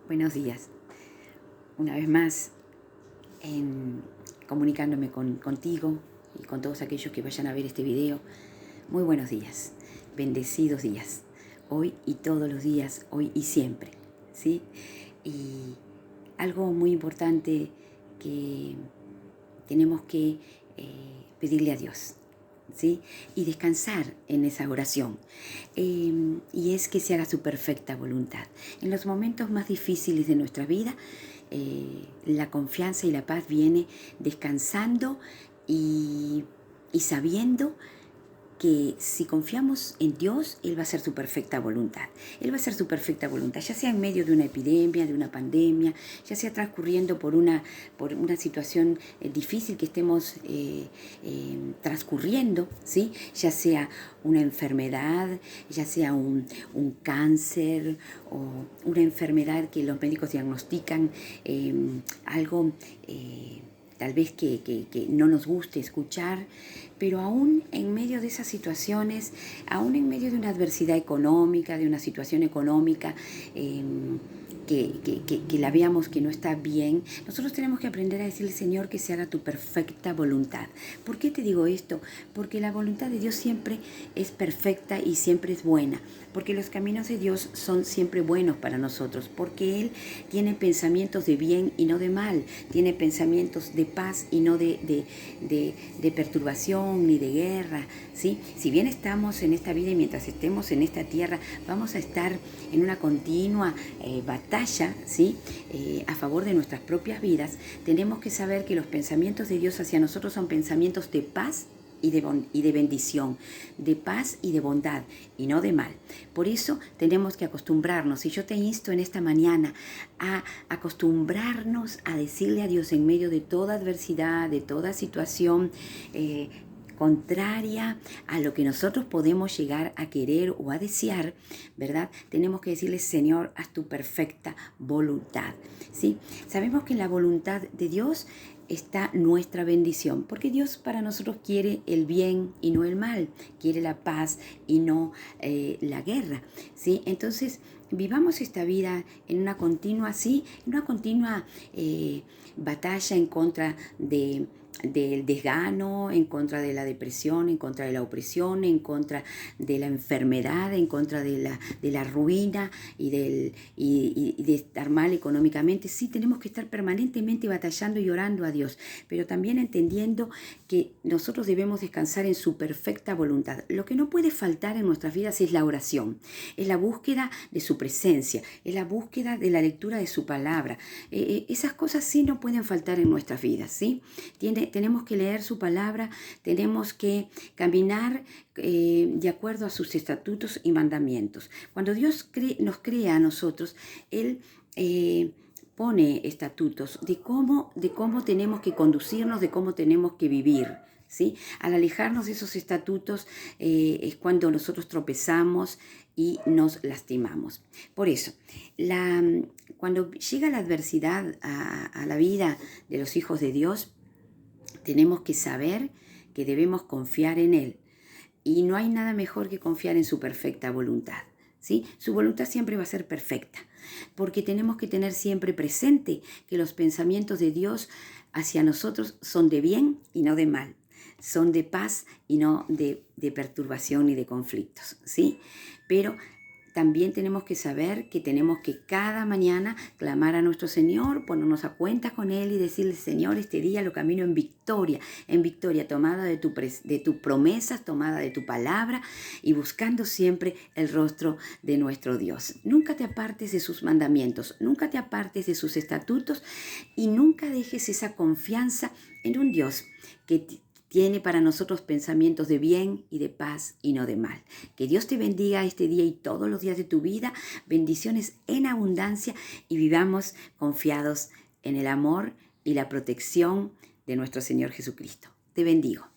Buenos días. Una vez más, comunicándome contigo y con todos aquellos que vayan a ver este video. Muy buenos días, bendecidos días, hoy y todos los días, hoy y siempre, ¿sí? Y algo muy importante que tenemos que pedirle a Dios, ¿sí? Y descansar en esa oración. Y es que se haga su perfecta voluntad. En los momentos más difíciles de nuestra vida, la confianza y la paz viene descansando y sabiendo que si confiamos en Dios, Él va a hacer su perfecta voluntad. Él va a hacer su perfecta voluntad, ya sea en medio de una epidemia, de una pandemia, ya sea transcurriendo por una situación difícil que estemos transcurriendo, ¿sí? Ya sea una enfermedad, ya sea un cáncer o una enfermedad que los médicos diagnostican, algo tal vez que no nos guste escuchar, pero aún en medio de esas situaciones, aún en medio de una adversidad económica, de una situación económica que la veamos que no está bien, nosotros tenemos que aprender a decirle, Señor, que se haga tu perfecta voluntad. ¿Por qué te digo esto? Porque la voluntad de Dios siempre es perfecta y siempre es buena, porque los caminos de Dios son siempre buenos para nosotros, porque Él tiene pensamientos de bien y no de mal, tiene pensamientos de paz y no de perturbación ni de guerra, ¿sí? Si bien estamos en esta vida y mientras estemos en esta tierra vamos a estar en una continua batalla, ¿sí? A favor de nuestras propias vidas, tenemos que saber que los pensamientos de Dios hacia nosotros son pensamientos de paz y de bendición, de paz y de bondad, y no de mal. Por eso tenemos que acostumbrarnos, y yo te insto en esta mañana a acostumbrarnos a decirle a Dios en medio de toda adversidad, de toda situación contraria a lo que nosotros podemos llegar a querer o a desear, ¿verdad? Tenemos que decirle, Señor, haz tu perfecta voluntad, ¿sí? Sabemos que en la voluntad de Dios está nuestra bendición, porque Dios para nosotros quiere el bien y no el mal, quiere la paz y no la guerra, ¿sí? Entonces, vivamos esta vida en una continua, sí, en una continua batalla en contra del desgano, en contra de la depresión, en contra de la opresión, en contra de la enfermedad, en contra de la ruina y de estar mal económicamente. Sí, tenemos que estar permanentemente batallando y orando a Dios, pero también entendiendo que nosotros debemos descansar en su perfecta voluntad. Lo que no puede faltar en nuestras vidas es la oración, es la búsqueda de su presencia, es la búsqueda de la lectura de su palabra. Esas cosas sí no pueden faltar en nuestras vidas, ¿sí? Tenemos que leer su palabra, tenemos que caminar de acuerdo a sus estatutos y mandamientos. Cuando Dios nos crea a nosotros, Él pone estatutos de cómo tenemos que conducirnos, de cómo tenemos que vivir, ¿sí? Al alejarnos de esos estatutos es cuando nosotros tropezamos y nos lastimamos. Por eso, cuando llega la adversidad a la vida de los hijos de Dios, tenemos que saber que debemos confiar en Él. Y no hay nada mejor que confiar en su perfecta voluntad, ¿sí? Su voluntad siempre va a ser perfecta, porque tenemos que tener siempre presente que los pensamientos de Dios hacia nosotros son de bien y no de mal, son de paz y no de perturbación y de conflictos, ¿sí? Pero también tenemos que saber que tenemos que cada mañana clamar a nuestro Señor, ponernos a cuentas con Él y decirle, Señor, este día lo camino en victoria, tomada de tu promesas, tomada de tu palabra y buscando siempre el rostro de nuestro Dios. Nunca te apartes de sus mandamientos, nunca te apartes de sus estatutos y nunca dejes esa confianza en un Dios que tiene para nosotros pensamientos de bien y de paz y no de mal. Que Dios te bendiga este día y todos los días de tu vida. Bendiciones en abundancia y vivamos confiados en el amor y la protección de nuestro Señor Jesucristo. Te bendigo.